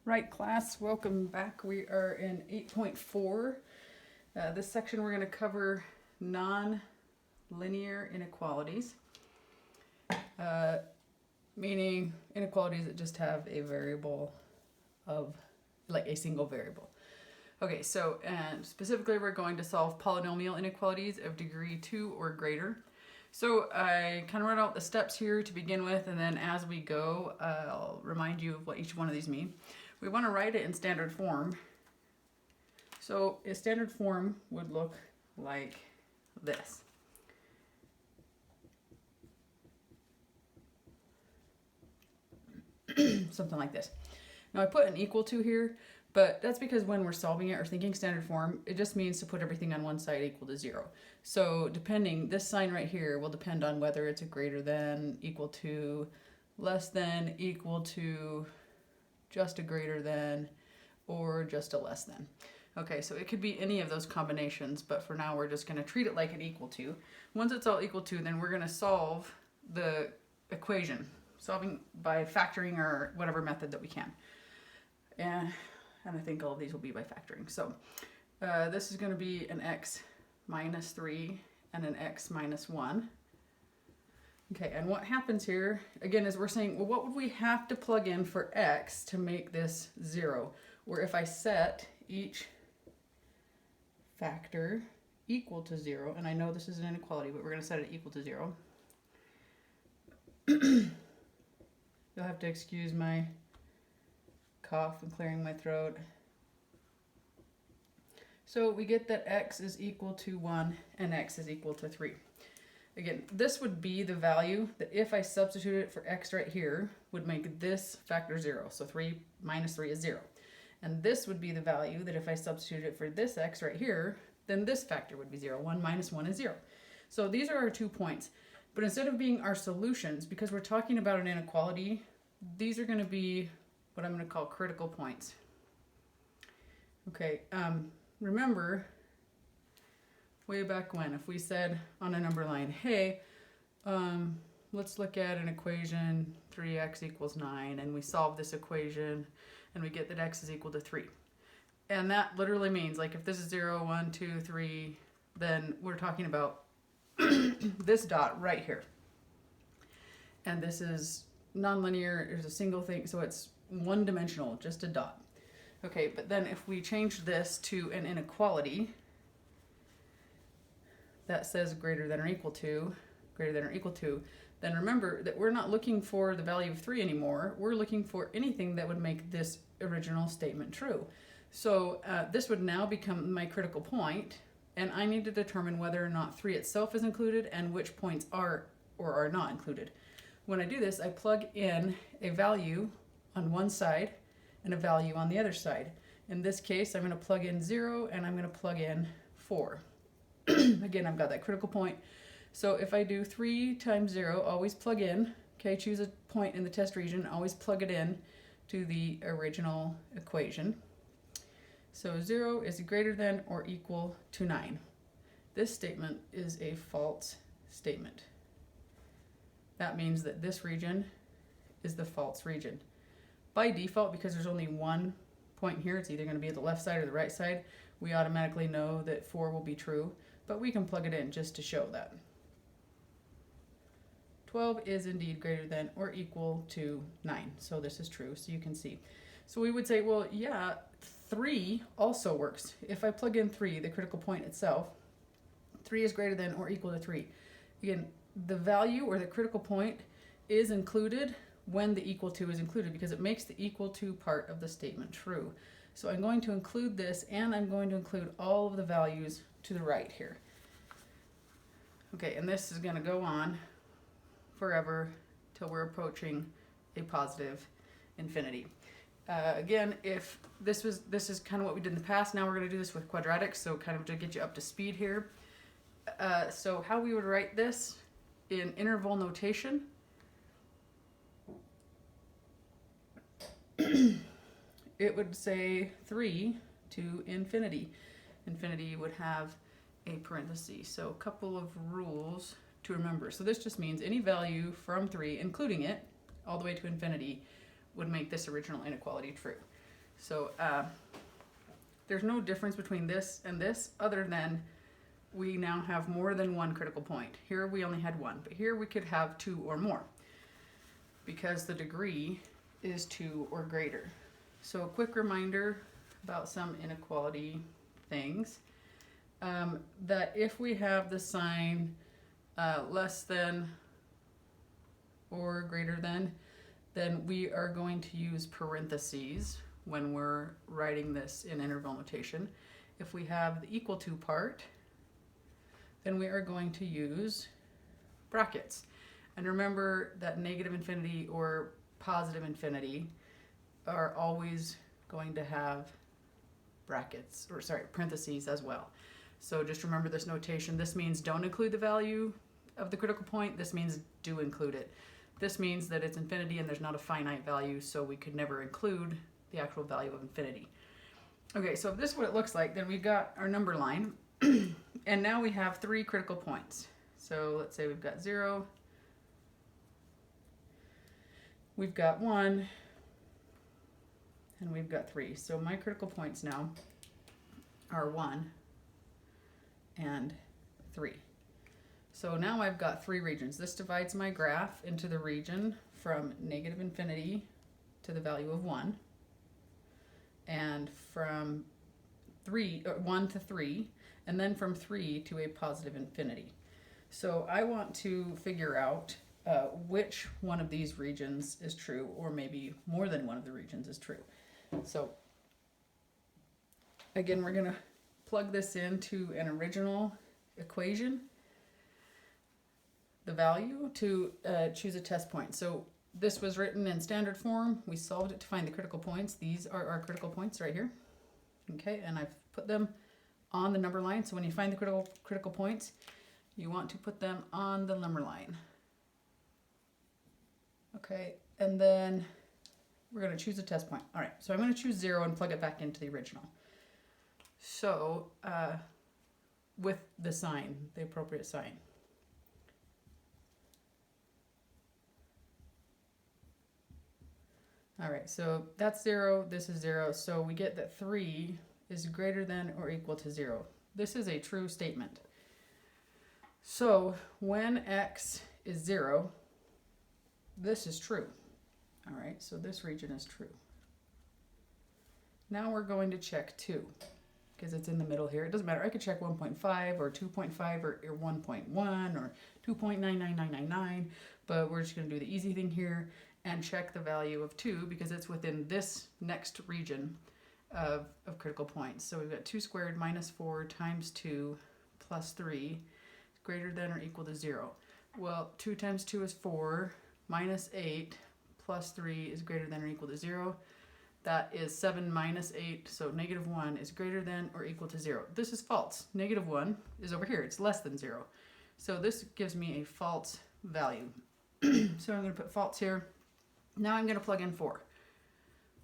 Right, class, welcome back. We are in 8.4. This section we're going to cover non-linear inequalities, meaning inequalities that just have a variable of, like a single variable. Okay, so and specifically we're going to solve polynomial inequalities of degree 2 or greater. So I kind of wrote out the steps here to begin with, and then as we go, I'll remind you of what each one of these mean. We want to write it in standard form. So a standard form would look like this. Something like this. Now I put an equal to here, but that's because when we're solving it or thinking standard form, it just means to put everything on one side equal to 0. So depending, this sign right here will depend on whether it's a greater than, equal to, less than, equal to, just a greater than, or just a less than. Okay, so it could be any of those combinations, but for now we're just going to treat it like an equal to. Once it's all equal to, then we're going to solve the equation, solving by factoring or whatever method that we can. And I think all of these will be by factoring. So this is going to be an x minus 3 and an x minus 1. Okay, and what happens here, again, is we're saying, well, what would we have to plug in for x to make this 0? Or if I set each factor equal to 0, and I know this is an inequality, but we're going to set it equal to 0. You'll have to excuse my cough and clearing my throat. So we get that x is equal to 1 and x is equal to 3. Again, this would be the value that if I substitute it for x right here, would make this factor 0. So 3 minus 3 is 0. And this would be the value that if I substitute it for this x right here, then this factor would be 0. 1 minus 1 is 0. So these are our 2 points. But instead of being our solutions, because we're talking about an inequality, these are going to be what I'm going to call critical points. Okay, remember, way back when, if we said on a number line, hey, let's look at an equation 3x equals 9, and we solve this equation and we get that x is equal to 3. And that literally means, like, if this is 0, 1, 2, 3, then we're talking about this dot right here. And this is nonlinear, there's a single thing, so it's one-dimensional, just a dot. Okay, but then if we change this to an inequality that says greater than or equal to, then remember that we're not looking for the value of 3 anymore. We're looking for anything that would make this original statement true. So this would now become my critical point, and I need to determine whether or not 3 itself is included and which points are or are not included. When I do this, I plug in a value on one side and a value on the other side. In this case, I'm going to plug in 0 and I'm going to plug in 4. Again, I've got that critical point. So if I do 3 times 0, always plug in, okay, choose a point in the test region, always plug it in to the original equation. So 0 is greater than or equal to 9. This statement is a false statement. That means that this region is the false region. By default, because there's only one point here, it's either going to be at the left side or the right side, we automatically know that 4 will be true, but we can plug it in just to show that. 12 is indeed greater than or equal to 9, so this is true, so you can see. So we would say, well, yeah, 3 also works. If I plug in 3, the critical point itself, 3 is greater than or equal to 3. Again, the value or the critical point is included when the equal to is included because it makes the equal to part of the statement true. So I'm going to include this, and I'm going to include all of the values to the right here. Okay, and this is going to go on forever till we're approaching a positive infinity. Again, if this is kind of what we did in the past, now we're going to do this with quadratics, so kind of to get you up to speed here. So how we would write this in interval notation, it would say 3 to infinity. Infinity would have a parenthesis. So a couple of rules to remember. So this just means any value from 3, including it, all the way to infinity, would make this original inequality true. So there's no difference between this and this other than we now have more than one critical point. Here we only had one, but here we could have two or more because the degree is 2 or greater. So a quick reminder about some inequality things, that if we have the sign less than or greater than, then we are going to use parentheses when we're writing this in interval notation. If we have the equal to part, then we are going to use brackets. And remember that negative infinity or positive infinity are always going to have brackets, or sorry, parentheses as well. So just remember this notation. This means don't include the value of the critical point. This means do include it. This means that it's infinity and there's not a finite value, so we could never include the actual value of infinity. Okay, so if this is what it looks like, then we've got our number line, and now we have 3 critical points. So let's say we've got 0, we've got 1, and we've got 3. So my critical points now are 1 and 3. So now I've got 3 regions. This divides my graph into the region from negative infinity to the value of 1, and from 1 to 3, and then from 3 to a positive infinity. So I want to figure out which one of these regions is true, or maybe more than one of the regions is true. So again, we're going to plug this into an original equation, the value, to choose a test point. So this was written in standard form. We solved it to find the critical points. These are our critical points right here. Okay, and I've put them on the number line. So when you find the critical points, you want to put them on the number line. Okay, and then we're going to choose a test point. All right, so I'm going to choose 0 and plug it back into the original. So with the sign, the appropriate sign. All right, so that's 0, this is 0, so we get that 3 is greater than or equal to 0. This is a true statement. So when x is 0, this is true. All right, so this region is true. Now we're going to check 2, because it's in the middle here. It doesn't matter, I could check 1.5 or 2.5 or 1.1 or 2.99999, but we're just going to do the easy thing here and check the value of 2 because it's within this next region of critical points. So we've got 2 squared minus 4 times 2 plus 3 is greater than or equal to 0. Well, 2 times 2 is 4, minus 8 plus 3 is greater than or equal to 0. That is 7 minus 8, so negative 1 is greater than or equal to 0. This is false. Negative 1 is over here. It's less than 0. So this gives me a false value. So I'm going to put false here. Now I'm going to plug in 4.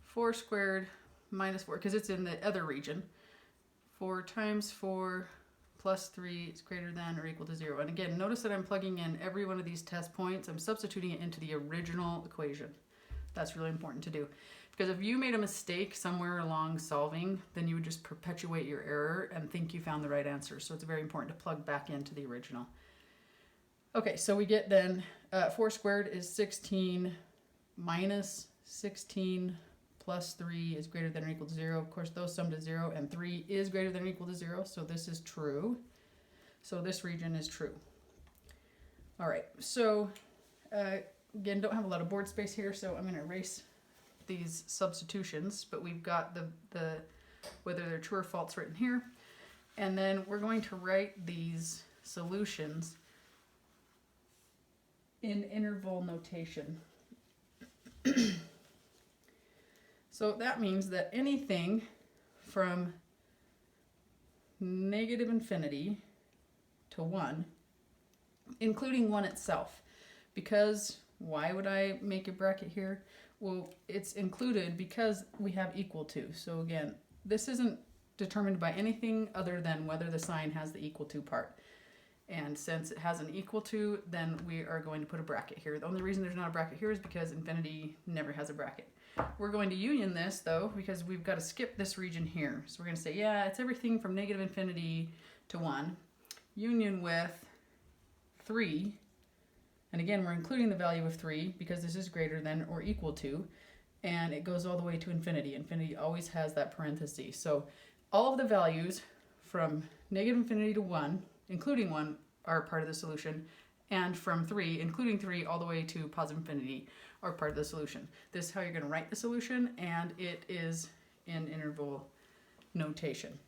4 squared minus 4, because it's in the other region. 4 times 4 plus 3 is greater than or equal to 0. And again, notice that I'm plugging in every one of these test points. I'm substituting it into the original equation. That's really important to do. Because if you made a mistake somewhere along solving, then you would just perpetuate your error and think you found the right answer. So it's very important to plug back into the original. Okay, so we get then 4 squared is 16 minus 16 plus 3 is greater than or equal to 0. Of course, those sum to 0, and 3 is greater than or equal to 0, so this is true. So this region is true. All right, so again, don't have a lot of board space here, so I'm going to erase these substitutions, but we've got the whether they're true or false written here. And then we're going to write these solutions in interval notation. So that means that anything from negative infinity to 1, including 1 itself, because why would I make a bracket here? Well, it's included because we have equal to. So again, this isn't determined by anything other than whether the sign has the equal to part. And since it has an equal to, then we are going to put a bracket here. The only reason there's not a bracket here is because infinity never has a bracket. We're going to union this, though, because we've got to skip this region here. So we're going to say, yeah, it's everything from negative infinity to 1, union with 3. And again, we're including the value of 3 because this is greater than or equal to, and it goes all the way to infinity. Infinity always has that parenthesis. So all of the values from negative infinity to 1, including 1, are part of the solution, and from 3, including 3, all the way to positive infinity are part of the solution. This is how you're going to write the solution, and it is in interval notation.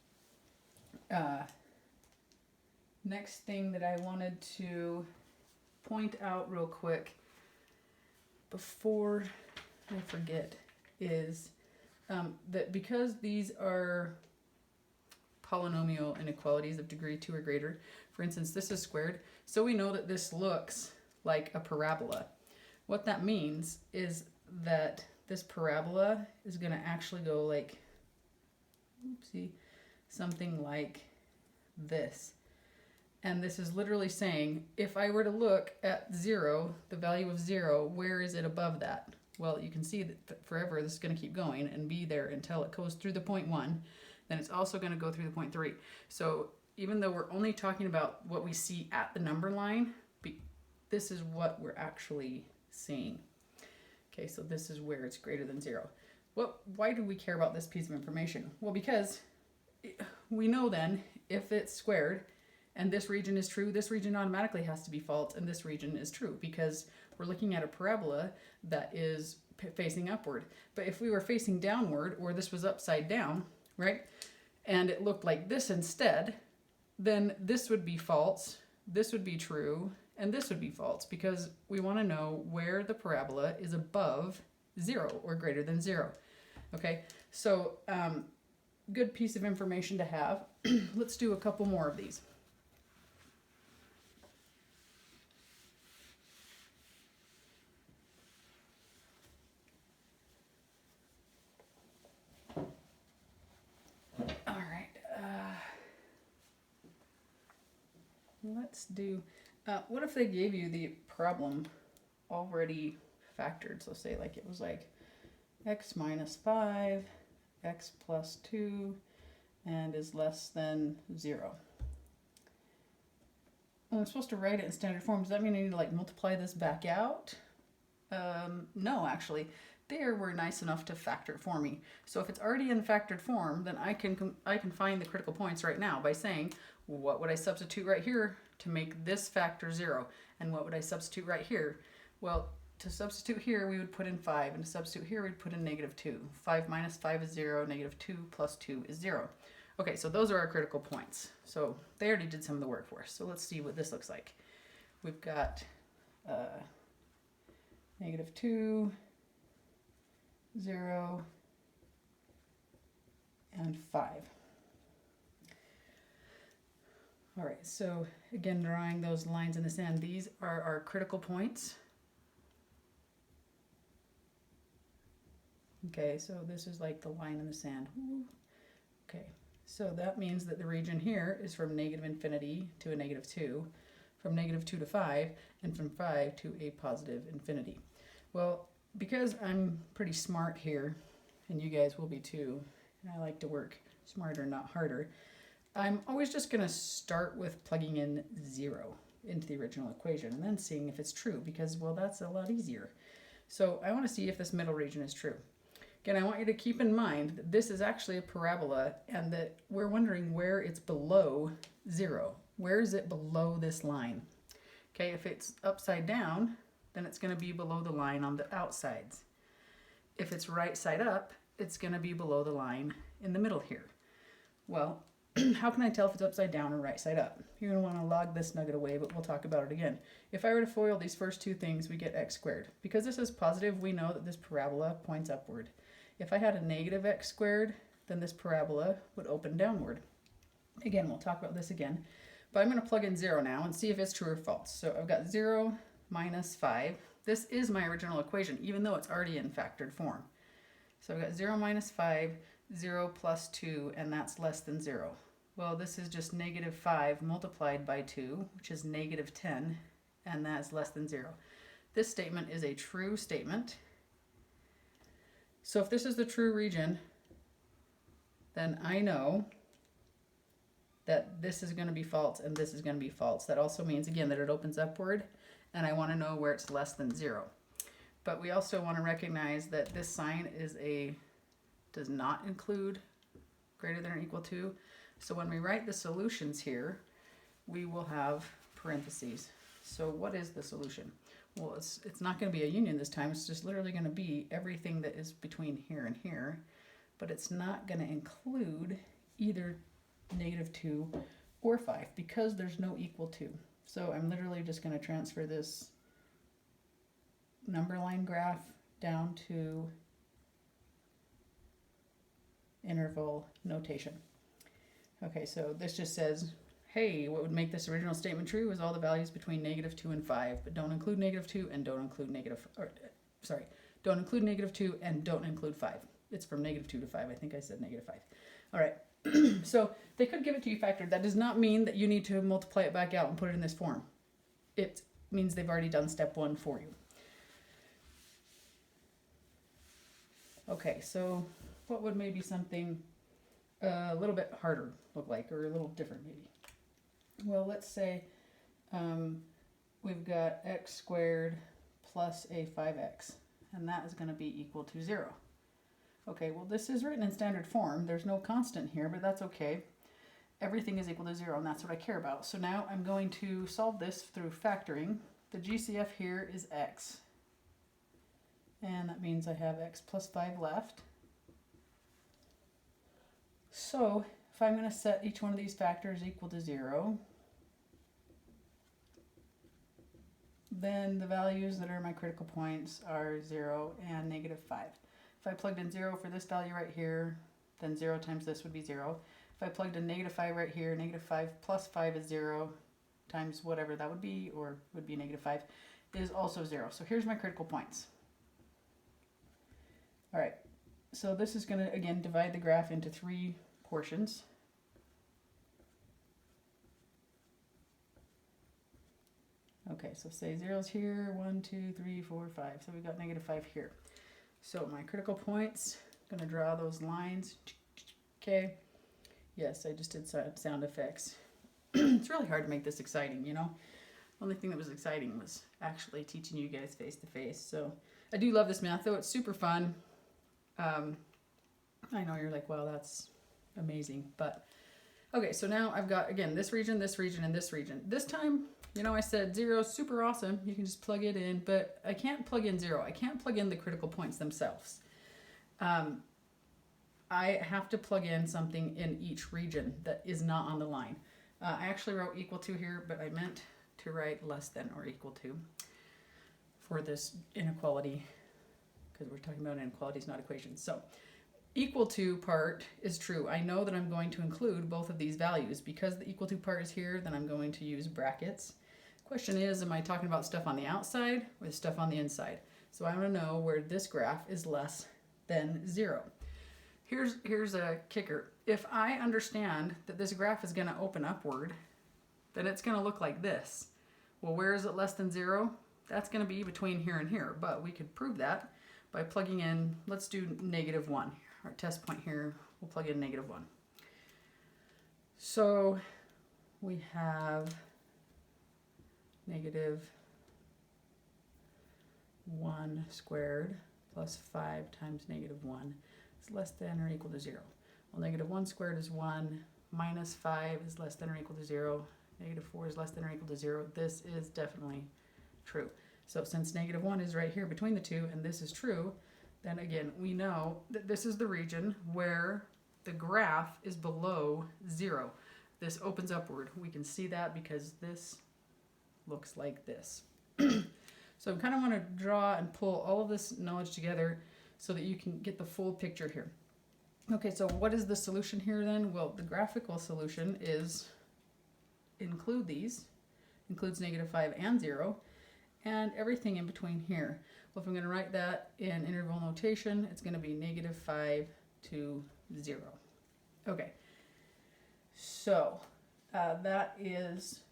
Next thing that I wanted to point out real quick before I forget is that because these are polynomial inequalities of degree 2 or greater, for instance, this is squared, so we know that this looks like a parabola. What that means is that this parabola is going to actually go like, oopsie, something like this. And this is literally saying, if I were to look at 0, the value of 0, where is it above that? Well, you can see that forever this is going to keep going and be there until it goes through the point 1. Then it's also going to go through the point 3. So even though we're only talking about what we see at the number line, this is what we're actually seeing. Okay, so this is where it's greater than 0. Why do we care about this piece of information? Well, because we know then if it's squared and this region is true, this region automatically has to be false, and this region is true because we're looking at a parabola that is facing upward. But if we were facing downward, or this was upside down, right, and it looked like this instead, then this would be false, this would be true, and this would be false, because we want to know where the parabola is above 0 or greater than 0. Okay, so good piece of information to have. Let's do a couple more of these. All right, let's do, what if they gave you the problem already factored? So say like it was like x minus 5, x plus 2, and is less than 0. Well, I'm supposed to write it in standard form. Does that mean I need to like multiply this back out? No, actually. They were nice enough to factor it for me. So if it's already in factored form, then I can find the critical points right now by saying, what would I substitute right here to make this factor 0? And what would I substitute right here? Well, to substitute here, we would put in 5, and to substitute here, we'd put in negative 2. 5 minus 5 is 0, negative 2 plus 2 is 0. Okay, so those are our critical points. So they already did some of the work for us. So let's see what this looks like. We've got negative 2, 0, and 5. All right, so again, drawing those lines in the sand, these are our critical points. Okay, so this is like the line in the sand. Okay, so that means that the region here is from negative infinity to a negative 2, from negative 2 to 5, and from 5 to a positive infinity. Well, because I'm pretty smart here, and you guys will be too, and I like to work smarter, not harder, I'm always just going to start with plugging in 0 into the original equation and then seeing if it's true, because, well, that's a lot easier. So I want to see if this middle region is true. Again, I want you to keep in mind that this is actually a parabola and that we're wondering where it's below 0. Where is it below this line? Okay, if it's upside down, then it's going to be below the line on the outsides. If it's right side up, it's going to be below the line in the middle here. Well, how can I tell if it's upside down or right side up? You're going to want to log this nugget away, but we'll talk about it again. If I were to FOIL these first two things, we get x squared. Because this is positive, we know that this parabola points upward. If I had a negative x squared, then this parabola would open downward. Again, we'll talk about this again. But I'm going to plug in 0 now and see if it's true or false. So I've got 0 minus 5. This is my original equation, even though it's already in factored form. So I've got 0 minus 5, 0 plus 2, and that's less than 0. Well, this is just negative 5 multiplied by 2, which is negative 10, and that's less than 0. This statement is a true statement. So if this is the true region, then I know that this is going to be false and this is going to be false. That also means, again, that it opens upward, and I want to know where it's less than 0. But we also want to recognize that this sign does not include greater than or equal to. So when we write the solutions here, we will have parentheses. So what is the solution? Well, it's not going to be a union this time. It's just literally going to be everything that is between here and here, but it's not going to include either -2 or 5 because there's no equal to. So I'm literally just going to transfer this number line graph down to interval notation. Okay, so this just says, hey, what would make this original statement true is all the values between -2 and 5, but don't include -2 and don't include don't include -2 and don't include 5. It's from -2 to 5. I think I said -5. All right. So they could give it to you factored. That does not mean that you need to multiply it back out and put it in this form. It means they've already done step 1 for you. Okay, so what would maybe something a little bit harder look like, or a little different maybe? Well, let's say we've got x squared plus a 5x, and that is going to be equal to 0. Okay, well, this is written in standard form. There's no constant here, but that's okay. Everything is equal to 0, and that's what I care about. So now I'm going to solve this through factoring. The GCF here is x, and that means I have x plus 5 left. So if I'm going to set each one of these factors equal to 0, then the values that are my critical points are 0 and -5. If I plugged in 0 for this value right here, then 0 times this would be 0. If I plugged in -5 right here, -5 plus 5 is 0 times whatever that would be, or would be -5, is also 0. So here's my critical points. All right, so this is going to, again, divide the graph into 3 portions. Okay, so say 0's here, 1, 2, 3, 4, 5. So we've got -5 here. So my critical points, I'm going to draw those lines. Okay. Yes, I just did sound effects. It's really hard to make this exciting, you know. Only thing that was exciting was actually teaching you guys face to face. So I do love this math, though. It's super fun. I know you're like, wow, that's amazing. But okay, so now I've got, again, this region, and this region. This time, you know, I said 0 is super awesome. You can just plug it in, but I can't plug in 0. I can't plug in the critical points themselves. I have to plug in something in each region that is not on the line. I actually wrote equal to here, but I meant to write less than or equal to for this inequality, because we're talking about inequalities, not equations. So equal to part is true. I know that I'm going to include both of these values. Because the equal to part is here, then I'm going to use brackets. Question is, am I talking about stuff on the outside or stuff on the inside? So I want to know where this graph is less than 0. Here's a kicker. If I understand that this graph is going to open upward, then it's going to look like this. Well, where is it less than 0? That's going to be between here and here, but we could prove that by plugging in, let's do -1. Our test point here, we'll plug in -1. So we have -1 squared plus 5 times -1 is less than or equal to 0. Well, -1 squared is 1, minus 5 is less than or equal to 0, -4 is less than or equal to 0. This is definitely true. So since -1 is right here between the two, and this is true, then again, we know that this is the region where the graph is below 0. This opens upward. We can see that because this looks like this. So I kind of want to draw and pull all of this knowledge together so that you can get the full picture here. Okay, so what is the solution here then? Well, the graphical solution is include these, includes -5 and 0, and everything in between here. Well, if I'm going to write that in interval notation, it's going to be -5 to 0. Okay, so that is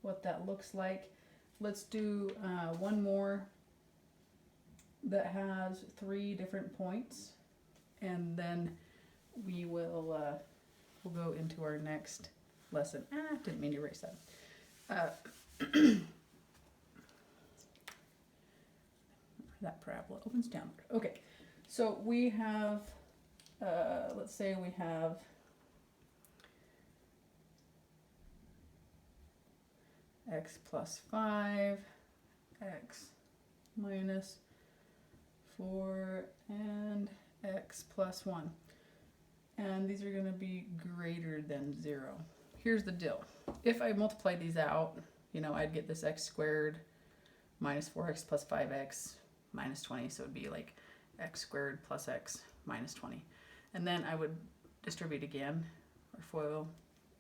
what that looks like. Let's do one more that has 3 different points, and then we will we'll go into our next lesson. Didn't mean to erase that. That parabola opens downward. Okay, so we have, let's say we have x plus 5, x minus 4, and x plus 1. And these are going to be greater than 0. Here's the deal. If I multiply these out, you know, I'd get this x squared minus 4x plus 5x minus 20. So it would be like x squared plus x minus 20. And then I would distribute again, or FOIL,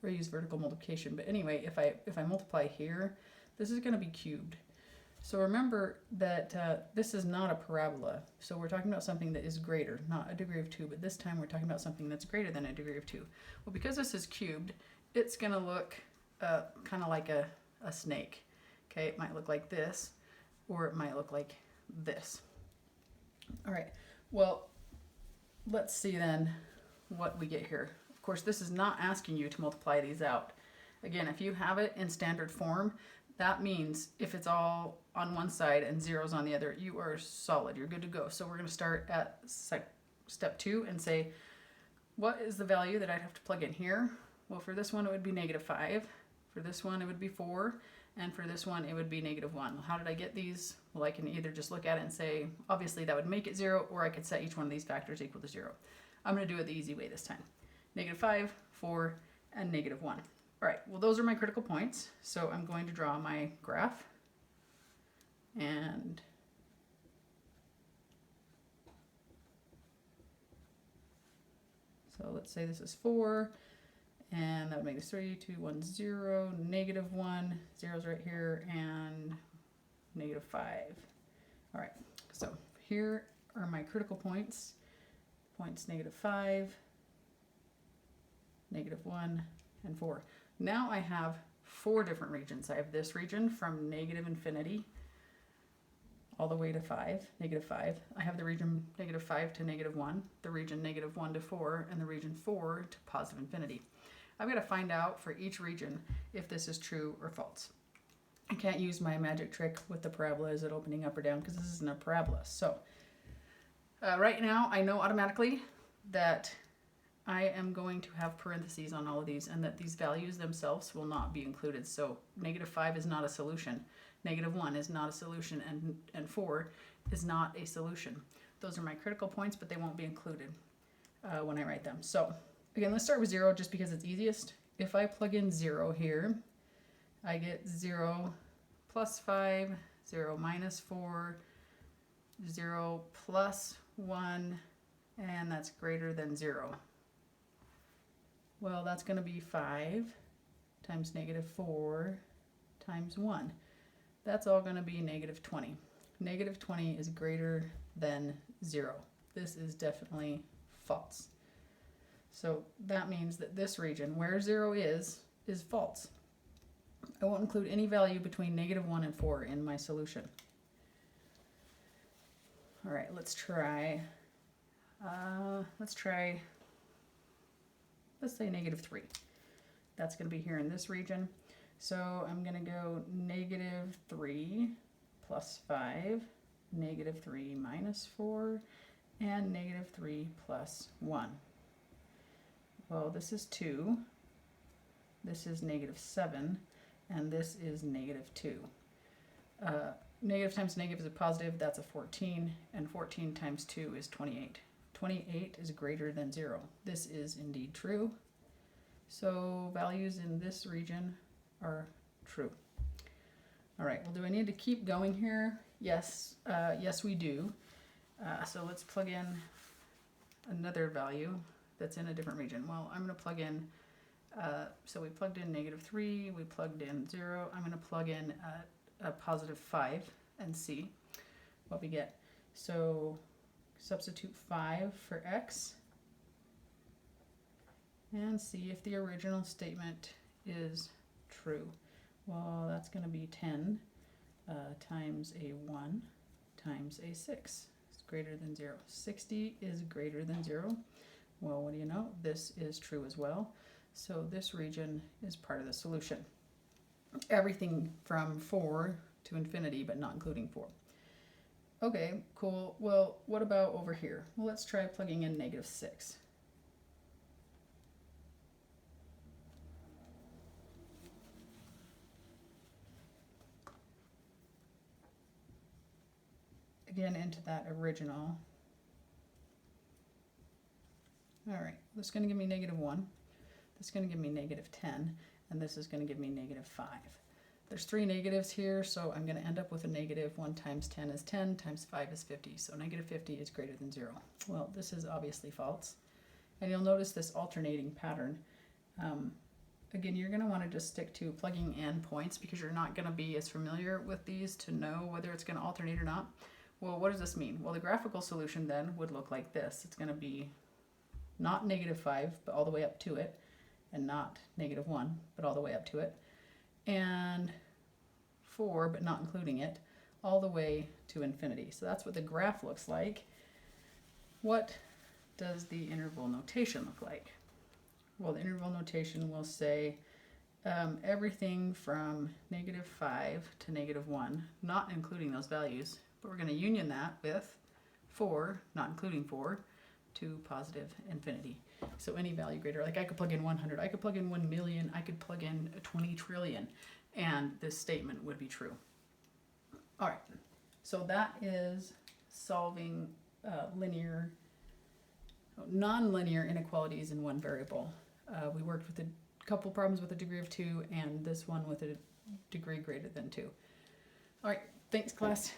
or use vertical multiplication. But anyway, if I multiply here, this is going to be cubed. So remember that this is not a parabola. So we're talking about something that is greater, not a degree of 2, but this time we're talking about something that's greater than a degree of 2. Well, because this is cubed, it's going to look kind of like a snake. Okay, it might look like this, or it might look like this. All right, well, let's see then what we get here. Of course, this is not asking you to multiply these out. Again, if you have it in standard form, that means if it's all on one side and zeros on the other, you are solid, you're good to go. So we're going to start at step 2 and say, what is the value that I'd have to plug in here? Well, for this one, it would be -5. For this one, it would be 4. And for this one, it would be -1. Well, how did I get these? Well, I can either just look at it and say, obviously that would make it 0, or I could set each one of these factors equal to 0. I'm going to do it the easy way this time. -5, 4, and -1. All right, well, those are my critical points. So I'm going to draw my graph. And so let's say this is 4, and that would make this 3, 2, 1, 0, -1, 0's right here, and -5. All right, so here are my critical points. Points -5, -1, and 4. Now I have 4 different regions. I have this region from -infinity all the way to -5. I have the region -5 to -1, the region -1 to 4, and the region 4 to positive infinity. I've got to find out for each region if this is true or false. I can't use my magic trick with the parabola, is it opening up or down, because this isn't a parabola. So right now I know automatically that I am going to have parentheses on all of these, and that these values themselves will not be included. So -5 is not a solution, -1 is not a solution, and 4 is not a solution. Those are my critical points, but they won't be included when I write them. So again, let's start with 0 just because it's easiest. If I plug in 0 here, I get 0 plus 5, 0 minus 4, 0 plus 1, and that's greater than 0. Well, that's going to be 5 times -4 times 1. That's all going to be -20. -20 is greater than 0. This is definitely false. So that means that this region, where 0 is false. I won't include any value between -1 and 4 in my solution. All right, let's try, let's say -3. That's going to be here in this region. So I'm going to go -3 plus 5, -3 minus 4, and -3 plus 1. Well, this is 2, this is -7, and this is -2. Negative times negative is a positive, that's a 14, and 14 times 2 is 28. 28 is greater than 0. This is indeed true. So values in this region are true. All right, well, do I need to keep going here? Yes, yes we do. So let's plug in another value that's in a different region. Well, I'm going to plug in, so we plugged in -3, we plugged in 0. I'm going to plug in a positive 5 and see what we get. So substitute 5 for x and see if the original statement is true. Well, that's going to be 10 times a 1 times a 6. greater than 0. 60 is greater than 0. Well, what do you know? This is true as well. So this region is part of the solution. Everything from 4 to infinity, but not including 4. Okay, cool. Well, what about over here? Well, let's try plugging in -6. Again, into that original. All right, this is going to give me -1. This is going to give me -10. And this is going to give me -5. There's 3 negatives here, so I'm going to end up with a negative. 1 times 10 is 10, times 5 is 50. So -50 is greater than 0. Well, this is obviously false. And you'll notice this alternating pattern. Again, you're going to want to just stick to plugging in points because you're not going to be as familiar with these to know whether it's going to alternate or not. Well, what does this mean? Well, the graphical solution then would look like this. It's going to be not -5, but all the way up to it, and not -1, but all the way up to it, and 4, but not including it, all the way to infinity. So that's what the graph looks like. What does the interval notation look like? Well, the interval notation will say everything from -5 to -1, not including those values, but we're going to union that with 4, not including 4, to positive infinity. So any value greater, like I could plug in 100, I could plug in 1 million, I could plug in 20 trillion, and this statement would be true. All right, so that is solving non-linear inequalities in one variable. We worked with a couple problems with a degree of 2, and this one with a degree greater than 2. All right, thanks class.